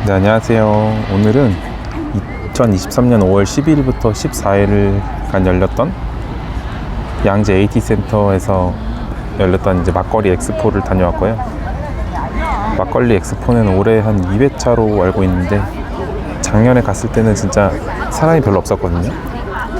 네, 안녕하세요. 오늘은 2023년 5월 12일부터 14일간 열렸던 양재 AT센터에서 열렸던 이제 막걸리 엑스포를 다녀왔고요. 막걸리 엑스포는 올해 한 2회차로 알고 있는데 작년에 갔을 때는 진짜 사람이 별로 없었거든요.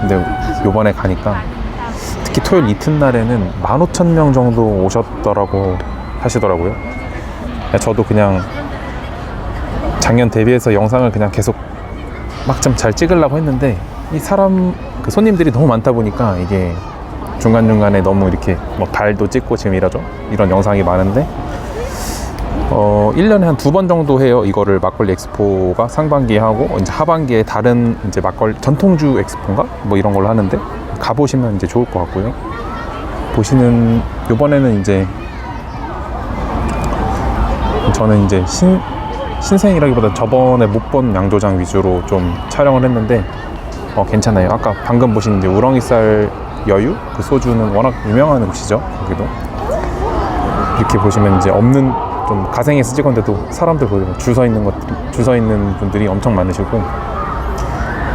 근데 요번에 가니까 특히 토요일 이튿날에는 15,000명 정도 오셨더라고 하시더라고요. 저도 그냥 작년 대비해서 영상을 그냥 계속 막 좀 잘 찍으려고 했는데 이 사람 그 손님들이 너무 많다 보니까 이게 중간중간에 너무 이렇게 뭐 발도 찍고 지금 이런 영상이 많은데 1년에 한 2번 정도 해요. 이거를 막걸리 엑스포가 상반기에 하고 이제 하반기에 다른 이제 막걸리 전통주 엑스포인가 뭐 이런 걸로 하는데 가보시면 이제 좋을 것 같고요. 보시는 요번에는 이제 저는 이제 신생이라기보다 저번에 못 본 양조장 위주로 좀 촬영을 했는데 괜찮아요. 아까 방금 보신 이제 우렁이쌀 여유 그 소주는 워낙 유명한 곳이죠. 거기도 이렇게 보시면 이제 없는 좀 가생해서 찍었는데도 사람들 보면 줄 서 있는 분들이 엄청 많으시고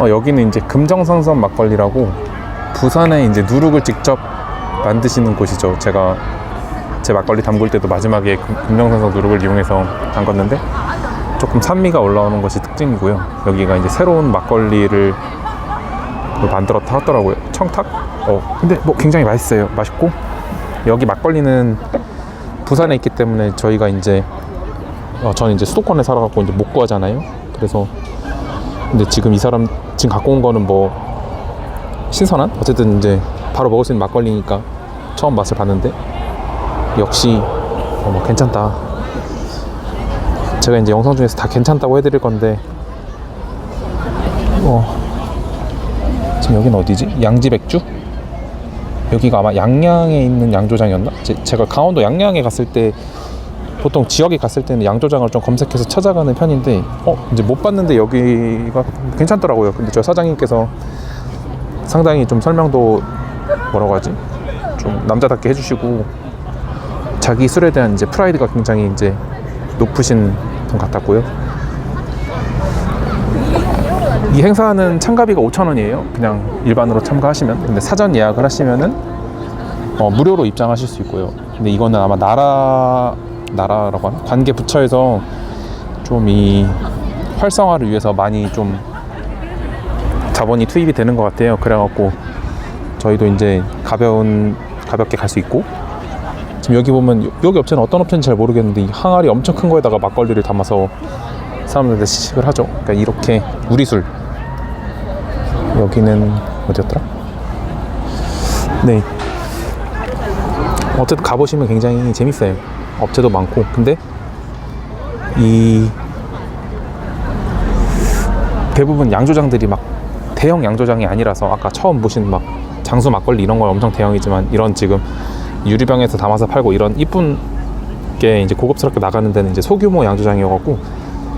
여기는 이제 금정상선 막걸리라고 부산에 이제 누룩을 직접 만드시는 곳이죠. 제가 제 막걸리 담글 때도 마지막에 금정상선 누룩을 이용해서 담궜는데 조금 산미가 올라오는 것이 특징이고요. 여기가 이제 새로운 막걸리를 만들었다 하더라고요. 청탁? 근데 뭐 굉장히 맛있어요. 맛있고 여기 막걸리는 부산에 있기 때문에 저희가 이제 저는 이제 수도권에 살아갖고 이제 못 구하잖아요. 그래서 근데 지금 이 사람 지금 갖고 온 거는 뭐 신선한 어쨌든 이제 바로 먹을 수 있는 막걸리니까 처음 맛을 봤는데 역시 뭐 괜찮다. 제가 이제 영상 중에서 다 괜찮다고 해드릴 건데 지금 여기는 어디지? 양지백주? 여기가 아마 양양에 있는 양조장이었나? 제가 강원도 양양에 갔을 때 보통 지역에 갔을 때는 양조장을 좀 검색해서 찾아가는 편인데 이제 못 봤는데 여기가 괜찮더라고요. 근데 저 사장님께서 상당히 좀 설명도 뭐라고 하지? 좀 남자답게 해주시고 자기 술에 대한 이제 프라이드가 굉장히 이제 높으신 분 같았고요. 이 행사는 참가비가 5,000원이에요. 그냥 일반으로 참가하시면. 근데 사전 예약을 하시면은 무료로 입장하실 수 있고요. 근데 이거는 아마 나라라고 하나? 관계 부처에서 좀 이 활성화를 위해서 많이 좀 자본이 투입이 되는 것 같아요. 그래갖고 저희도 이제 가볍게 갈 수 있고 지금 여기 보면 여기 업체는 어떤 업체인지 잘 모르겠는데 이 항아리 엄청 큰 거에다가 막걸리를 담아서 사람들한테 시식을 하죠. 그러니까 이렇게 우리술 여기는 어디였더라? 네 어쨌든 가보시면 굉장히 재밌어요. 업체도 많고 근데 이 대부분 양조장들이 막 대형 양조장이 아니라서 아까 처음 보신 막 장수 막걸리 이런 건 엄청 대형이지만 이런 지금 유리병에서 담아서 팔고 이런 이쁜 게 이제 고급스럽게 나가는 데는 이제 소규모 양조장이어갖고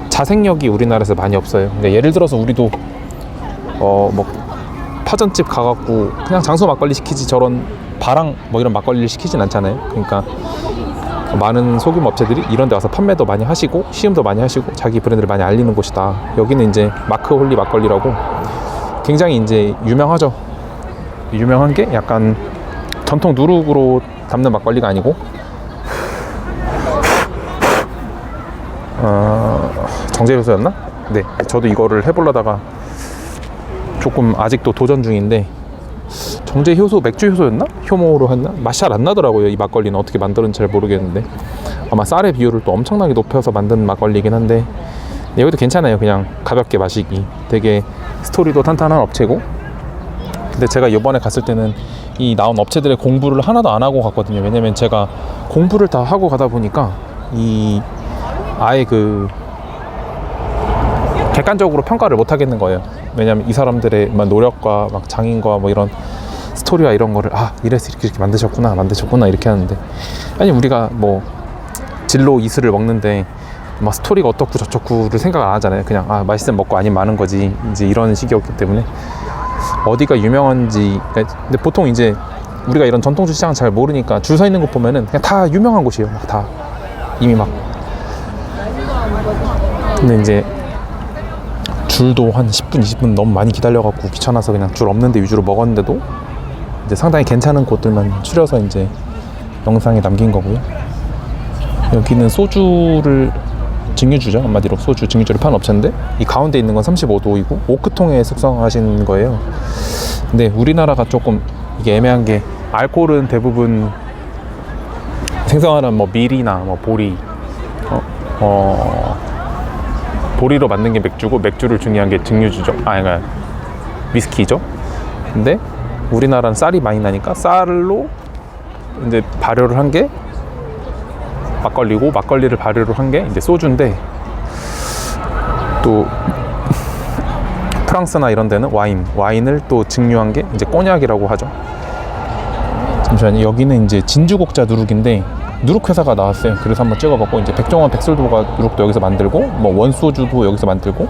자생력이 우리나라에서 많이 없어요. 그러니까 예를 들어서 우리도 뭐 파전집 가갖고 그냥 장수 막걸리 시키지 저런 바랑 뭐 이런 막걸리를 시키진 않잖아요. 그러니까 많은 소규모 업체들이 이런 데 와서 판매도 많이 하시고 시음도 많이 하시고 자기 브랜드를 많이 알리는 곳이다. 여기는 이제 마크 홀리 막걸리라고 굉장히 이제 유명하죠. 유명한 게 약간 전통 누룩으로 담는 막걸리가 아니고 정제효소였나? 네, 저도 이거를 해보려다가 조금 아직도 도전 중인데 정제효소, 맥주효소였나? 효모로 했나? 맛이 잘 안 나더라고요. 이 막걸리는 어떻게 만드는지 잘 모르겠는데 아마 쌀의 비율을 또 엄청나게 높여서 만든 막걸리이긴 한데 여기도 괜찮아요. 그냥 가볍게 마시기 되게 스토리도 탄탄한 업체고 근데 제가 이번에 갔을 때는 이 나온 업체들의 공부를 하나도 안 하고 갔거든요. 왜냐면 제가 공부를 다 하고 가다 보니까 이 아예 그 객관적으로 평가를 못 하겠는 거예요. 왜냐면 이 사람들의 노력과 막 장인과 뭐 이런 스토리와 이런 거를 이래서 이렇게 만드셨구나 이렇게 하는데 아니 우리가 뭐 진로 이슬을 먹는데 막 스토리가 어떻고 저쩌고를 생각 안 하잖아요. 그냥 맛있으면 먹고 아니면 마는 거지 이제 이런 식이었기 때문에 어디가 유명한지 근데 보통 이제 우리가 이런 전통주 시장은 잘 모르니까 줄 서 있는 곳 보면은 그냥 다 유명한 곳이에요. 막 다 이미 막 근데 이제 줄도 한 10분, 20분 너무 많이 기다려갖고 귀찮아서 그냥 줄 없는데 위주로 먹었는데도 이제 상당히 괜찮은 곳들만 추려서 이제 영상에 남긴 거고요. 여기는 소주를 증류주죠. 한마디로 소주 증류주를 파는 업체인데 이 가운데 있는 건 35도이고 오크통에 숙성하신 거예요. 근데 우리나라가 조금 이게 애매한 게 알코올은 대부분 생성하는 뭐 밀이나 뭐 보리 보리로 만든 게 맥주고 맥주를 중요한 게 증류주죠. 그러니까 위스키죠. 근데 우리나라는 쌀이 많이 나니까 쌀로 이제 발효를 한 게 막걸리고 막걸리를 발효를 한 게 이제 소주인데 또 프랑스나 이런 데는 와인을 또 증류한 게 이제 꼬냑이라고 하죠. 잠시만요. 여기는 이제 진주곡자 누룩인데 누룩 회사가 나왔어요. 그래서 한번 찍어봤고 이제 백종원 백설도가 누룩도 여기서 만들고 뭐 원소주도 여기서 만들고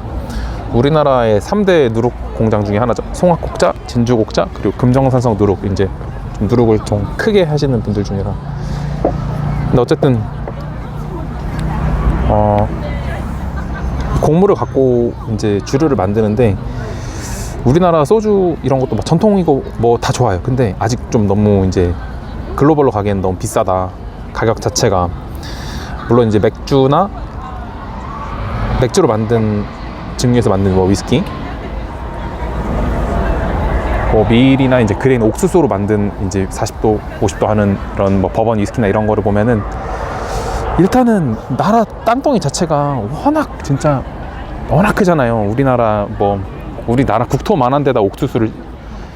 우리나라의 3대 누룩 공장 중에 하나죠. 송화곡자, 진주곡자 그리고 금정산성 누룩 이제 좀 누룩을 좀 크게 하시는 분들 중이라. 근데 어쨌든 곡물을 갖고 이제 주류를 만드는데 우리나라 소주 이런 것도 막 전통이고 뭐 다 좋아요. 근데 아직 좀 너무 이제 글로벌로 가기엔 너무 비싸다. 가격 자체가. 물론 이제 맥주로 만든 증류에서 만든 뭐 위스키, 뭐 밀이나 이제 그레인 옥수수로 만든 이제 40도, 50도 하는 그런 뭐 버번 위스키나 이런 거를 보면은 일단은 나라 땅덩이 자체가 워낙 크잖아요. 우리나라 국토만한 데다 옥수수를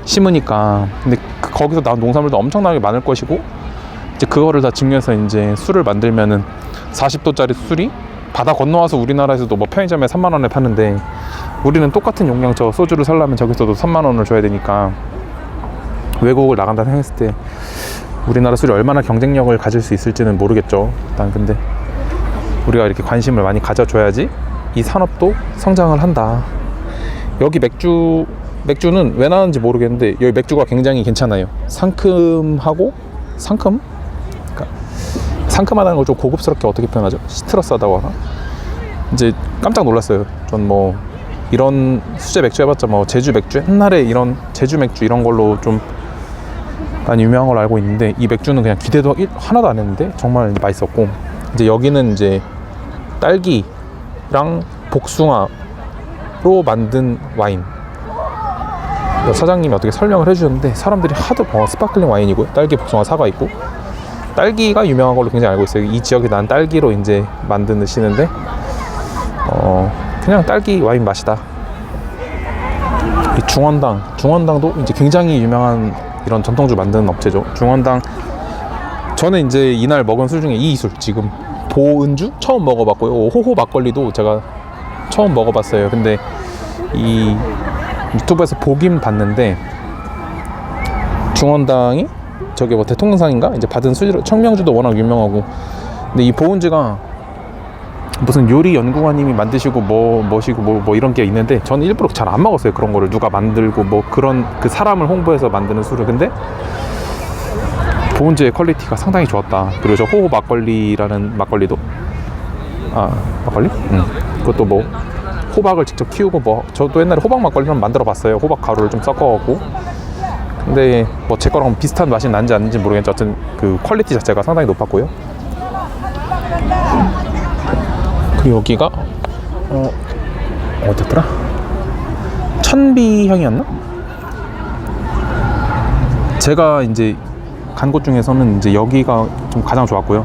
심으니까. 근데 거기서 나온 농산물도 엄청나게 많을 것이고 이제 그거를 다 증류해서 이제 술을 만들면은 40도짜리 술이 바다 건너와서 우리나라에서도 뭐 편의점에 3만 원에 파는데 우리는 똑같은 용량 저 소주를 살려면 저기서도 3만 원을 줘야 되니까 외국을 나간다 생각했을 때 우리나라 술이 얼마나 경쟁력을 가질 수 있을지는 모르겠죠. 일단 근데 우리가 이렇게 관심을 많이 가져줘야지 이 산업도 성장을 한다. 여기 맥주는 왜 나왔는지 모르겠는데 여기 맥주가 굉장히 괜찮아요. 상큼하고 그러니까 상큼하다는 걸 좀 고급스럽게 어떻게 표현하죠? 시트러스하다고 하나? 이제 깜짝 놀랐어요. 전 뭐 이런 수제 맥주 해봤자 뭐 제주 맥주 옛날에 이런 제주 맥주 이런 걸로 좀 많이 유명한 걸로 알고 있는데 이 맥주는 그냥 기대도 하나도 안 했는데 정말 맛있었고 이제 여기는 이제 딸기랑 복숭아로 만든 와인. 사장님이 어떻게 설명을 해주셨는데 사람들이 하도 스파클링 와인이고요. 딸기, 복숭아, 사과 있고 딸기가 유명한 걸로 굉장히 알고 있어요. 이 지역에 난 딸기로 이제 만드시는데 그냥 딸기 와인 맛이다. 이 중원당도 이제 굉장히 유명한 이런 전통주 만드는 업체죠. 중원당 저는 이제 이날 먹은 술 중에 이 술 지금 보은주 처음 먹어봤고요. 호호 막걸리도 제가 처음 먹어봤어요. 근데 이 유튜브에서 보긴 봤는데 중원당이 저기 뭐 대통령상인가 이제 받은 술 청명주도 워낙 유명하고 근데 이 보은주가 무슨 요리 연구관님이 만드시고 뭐 이런 게 있는데 저는 일부러 잘 안 먹었어요. 그런 거를 누가 만들고 뭐 그런 그 사람을 홍보해서 만드는 술을. 근데 보은주의 퀄리티가 상당히 좋았다. 그리고 저 호호 막걸리라는 막걸리도 막걸리? 그것도 뭐 호박을 직접 키우고 뭐 저도 옛날에 호박 막걸리를 만들어 봤어요. 호박 가루를 좀 섞어갖고. 근데 뭐 제 거랑 비슷한 맛이 난지 아닌지 모르겠는데 어쨌든 그 퀄리티 자체가 상당히 높았고요. 그리고 여기가 어디였더라? 천비향이었나? 제가 이제 간 곳 중에서는 이제 여기가 좀 가장 좋았고요.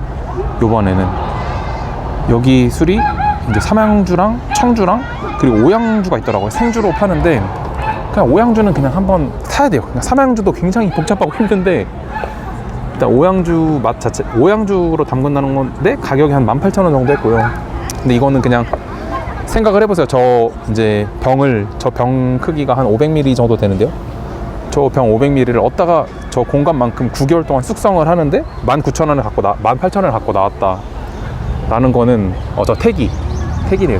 요번에는 여기 술이 이제 삼양주랑 청주랑 그리고 오양주가 있더라고요. 생주로 파는데 그냥 오양주는 그냥 한번 사야 돼요. 그냥 삼양주도 굉장히 복잡하고 힘든데 일단 오양주 맛 자체 오양주로 담근다는 건데 가격이 한 18,000원 정도 했고요. 근데 이거는 그냥 생각을 해보세요. 저 병 크기가 한 500ml 정도 되는데요. 저 병 500ml를 얻다가 저 공간만큼 9개월 동안 숙성을 하는데 19,000원을 18,000원을 갖고 나왔다 라는 거는 저 태기네요.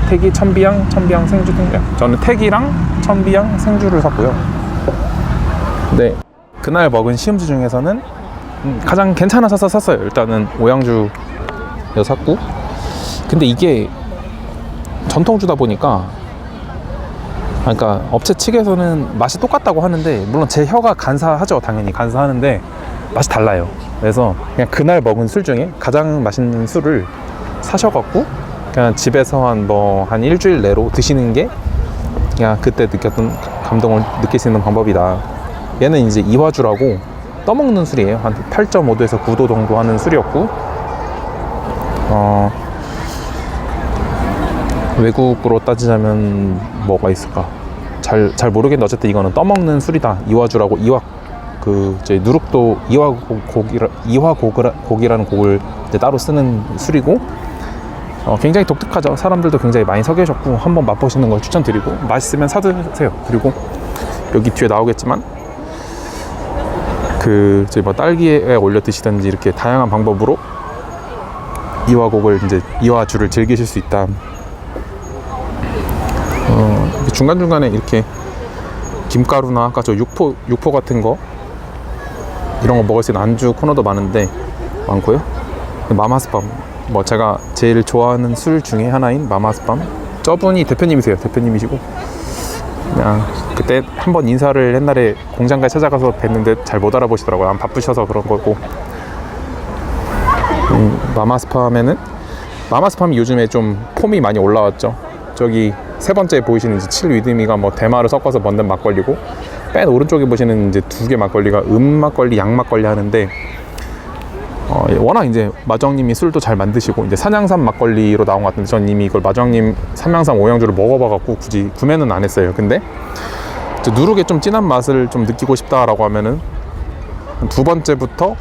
태기 천비향 생주 저는 태기랑 천비향 생주를 샀고요. 근데 그날 먹은 시음주 중에서는 가장 괜찮아서 샀어요. 일단은 오양주 샀고 근데 이게 전통주다 보니까, 그러니까 업체 측에서는 맛이 똑같다고 하는데, 물론 제 혀가 간사하죠. 당연히 간사하는데 맛이 달라요. 그래서 그냥 그날 먹은 술 중에 가장 맛있는 술을 사셔갖고 그냥 집에서 한 일주일 내로 드시는 게 그냥 그때 느꼈던 감동을 느낄 수 있는 방법이다. 얘는 이제 이화주라고 떠먹는 술이에요. 한 8.5도에서 9도 정도 하는 술이었고, 외국으로 따지자면 뭐가 있을까? 잘 모르겠는데 어쨌든 이거는 떠먹는 술이다. 이화주라고, 이제 누룩도 이화곡이라는 곡을 이제 따로 쓰는 술이고, 굉장히 독특하죠. 사람들도 굉장히 많이 서 계셨고, 한번 맛보시는 걸 추천드리고, 맛있으면 사드세요. 그리고 여기 뒤에 나오겠지만 이제 뭐 딸기에 올려 드시든지 이렇게 다양한 방법으로 이화곡을, 이제 이화주를 즐기실 수 있다. 중간중간에 이렇게 김가루나 아까 저 육포 같은 거, 이런 거 먹을 수 있는 안주 코너도 많고요. 마마스밤, 뭐 제가 제일 좋아하는 술 중에 하나인 마마스밤, 저분이 대표님이시고, 그냥 그때 한번 인사를 옛날에 공장가에 찾아가서 뵀는데 잘 못 알아보시더라고요. 아마 바쁘셔서 그런 거고. 마마스팜이 요즘에 좀 폼이 많이 올라왔죠. 저기 세 번째 보이시는 이제 7위드미가 뭐 대마를 섞어서 만든 막걸리고, 맨 오른쪽에 보시는 이제 두 개 막걸리가 막걸리, 양막걸리 하는데, 워낙 이제 마정님이 술도 잘 만드시고, 이제 산양삼 막걸리로 나온 것 같은데, 전 이미 이걸 마정님 삼양삼 오양주를 먹어봐갖고 굳이 구매는 안 했어요. 근데 누룩의 좀 진한 맛을 좀 느끼고 싶다라고 하면은 두 번째부터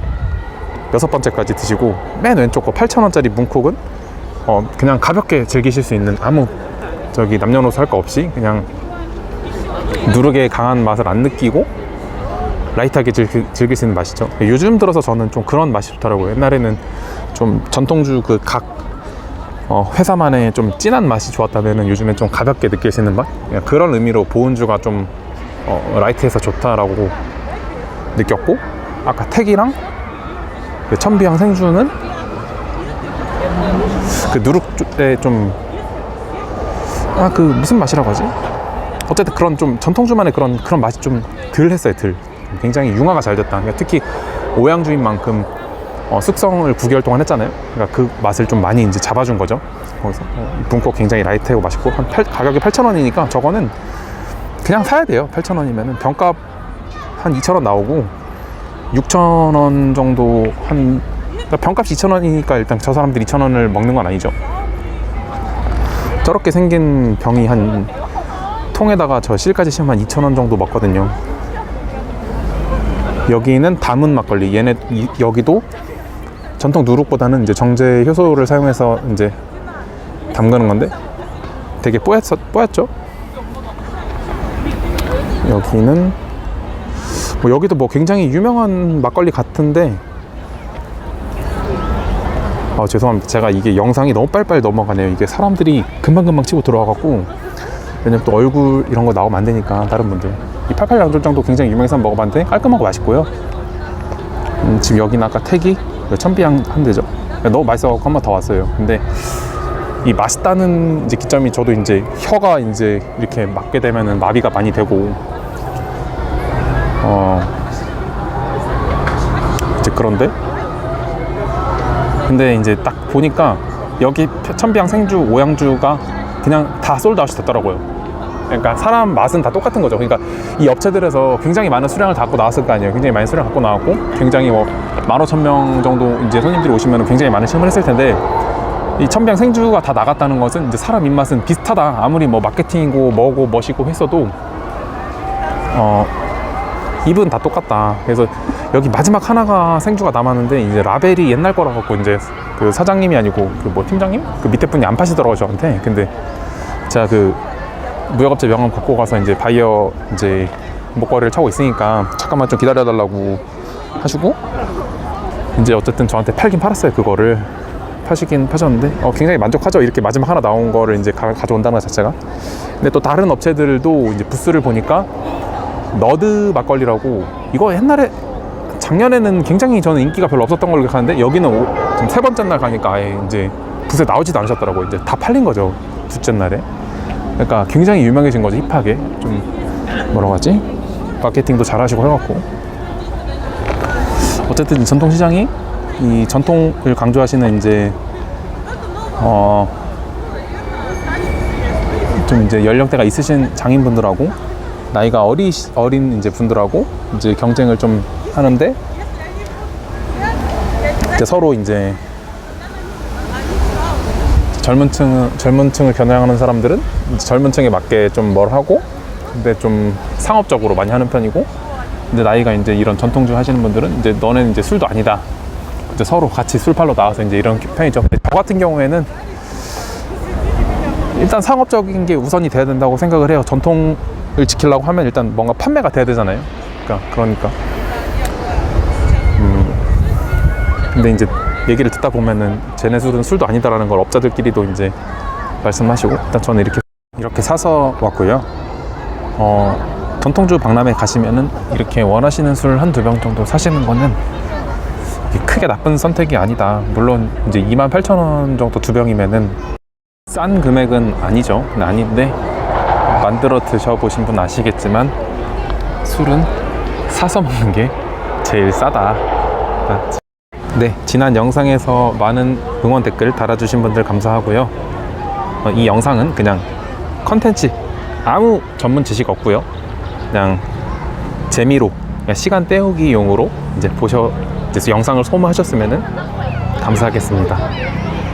여섯 번째까지 드시고, 맨 왼쪽 거 8,000원짜리 문콕은 그냥 가볍게 즐기실 수 있는, 아무 남녀노소 할 거 없이 그냥 누룩의 강한 맛을 안 느끼고 라이트하게 즐길 수 있는 맛이죠. 요즘 들어서 저는 좀 그런 맛이 좋더라고요. 옛날에는 좀 전통주 각 회사만의 좀 진한 맛이 좋았다면은 요즘엔 좀 가볍게 느낄 수 있는 맛? 그런 의미로 보은주가 좀 라이트해서 좋다라고 느꼈고, 아까 택이랑 천비향 생주는 누룩에 좀 무슨 맛이라고 하지? 어쨌든 그런 좀 전통주만의 그런 맛이 좀 덜 했어요. 굉장히 융화가 잘 됐다. 그러니까 특히 오양주인 만큼 숙성을 9개월 동안 했잖아요. 그러니까 그 맛을 좀 많이 이제 잡아준 거죠. 거기서 문콕 굉장히 라이트하고 맛있고, 가격이 8,000원이니까 저거는 그냥 사야 돼요. 8,000원이면은 병값 한 2,000원 나오고, 6,000원 정도 그러니까 병값이 2,000원이니까 일단 저 사람들이 2,000원을 먹는 건 아니죠. 저렇게 생긴 병이 한 통에다가 저 실까지 씌우면 한 2,000원 정도 먹거든요. 여기는 담은 막걸리, 여기도 전통 누룩보다는 이제 정제 효소를 사용해서 이제 담그는 건데 되게 뽀얗죠? 여기는 여기도 굉장히 유명한 막걸리 같은데, 죄송합니다. 제가 이게 영상이 너무 빨리빨리 넘어가네요. 이게 사람들이 금방금방 치고 들어와갖고, 왜냐면 또 얼굴 이런 거 나오면 안 되니까. 다른 분들 이 88 양조장도 굉장히 유명해서 먹어봤는데 깔끔하고 맛있고요. 지금 여기는 아까 택이 천비향 한 대죠. 너무 맛있어갖고 한 번 더 왔어요. 근데 이 맛있다는 이제 기점이, 저도 이제 혀가 이제 이렇게 맞게 되면은 마비가 많이 되고, 이제 그런데 근데 이제 딱 보니까 여기 천비향 생주 오양주가 그냥 다 솔드아웃이 됐더라고요. 그러니까 사람 맛은 다 똑같은 거죠. 그러니까 이 업체들에서 굉장히 많은 수량을 갖고 나왔을 거 아니에요. 굉장히 많은 수량을 갖고 나왔고, 굉장히 15,000명 정도 이제 손님들이 오시면 굉장히 많은 시음을 했을 텐데, 이 천비향 생주가 다 나갔다는 것은 이제 사람 입맛은 비슷하다. 아무리 마케팅이고 뭐고 멋이고 했어도 입은 다 똑같다. 그래서 여기 마지막 하나가 생주가 남았는데, 이제 라벨이 옛날 거라 갖고 이제 그 사장님이 아니고 팀장님? 그 밑에 분이 안 파시더라고요, 저한테. 근데 제가 무역업체 명함 갖고 가서 이제 바이어 이제 목걸이를 차고 있으니까 잠깐만 좀 기다려달라고 하시고, 이제 어쨌든 저한테 팔긴 팔았어요. 그거를 파시긴 파셨는데 굉장히 만족하죠. 이렇게 마지막 하나 나온 거를 이제 가져온다는 것 자체가. 근데 또 다른 업체들도 이제 부스를 보니까 너드 막걸리라고, 이거 옛날에 작년에는 굉장히 저는 인기가 별로 없었던 걸로 기억하는데, 여기는 지금 세 번째 날 가니까 아예 이제 부스에 나오지도 않으셨더라고요. 이제 다 팔린 거죠. 둘째 날에. 그러니까 굉장히 유명해진 거죠. 힙하게 좀 뭐라고 하지? 마케팅도 잘하시고 해갖고. 어쨌든 이 전통시장이 이 전통을 강조하시는 이제 좀 이제 연령대가 있으신 장인분들하고 나이가 어린 이제 분들하고 이제 경쟁을 좀 하는데, 이제 서로 이제 젊은 층을 겨냥하는 사람들은 이제 젊은 층에 맞게 좀 뭘 하고, 근데 좀 상업적으로 많이 하는 편이고, 이제 나이가 이제 이런 전통주 하시는 분들은 이제 너는 이제 술도 아니다, 이제 서로 같이 술 팔러 나와서 이제 이런 편이죠. 근데 저 같은 경우에는 일단 상업적인 게 우선이 돼야 된다고 생각을 해요. 전통을 지키려고 하면 일단 뭔가 판매가 돼야 되잖아요. 그러니까 근데 이제 얘기를 듣다 보면은 쟤네 술은 술도 아니다라는 걸 업자들끼리도 이제 말씀하시고, 일단 저는 이렇게 사서 왔고요. 전통주 박람회 가시면은 이렇게 원하시는 술 한두 병 정도 사시는 거는 크게 나쁜 선택이 아니다. 물론 이제 28,000원 정도 두 병이면은 싼 금액은 아니죠. 아닌데 만들어 드셔보신 분 아시겠지만 술은 사서 먹는 게 제일 싸다. 네, 지난 영상에서 많은 응원 댓글 달아주신 분들 감사하고요. 이 영상은 그냥 컨텐츠, 아무 전문 지식 없고요. 그냥 재미로, 그냥 시간 때우기 용으로 이제 이제 영상을 소모하셨으면 감사하겠습니다.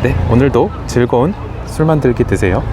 네, 오늘도 즐거운 술 만들기 되세요.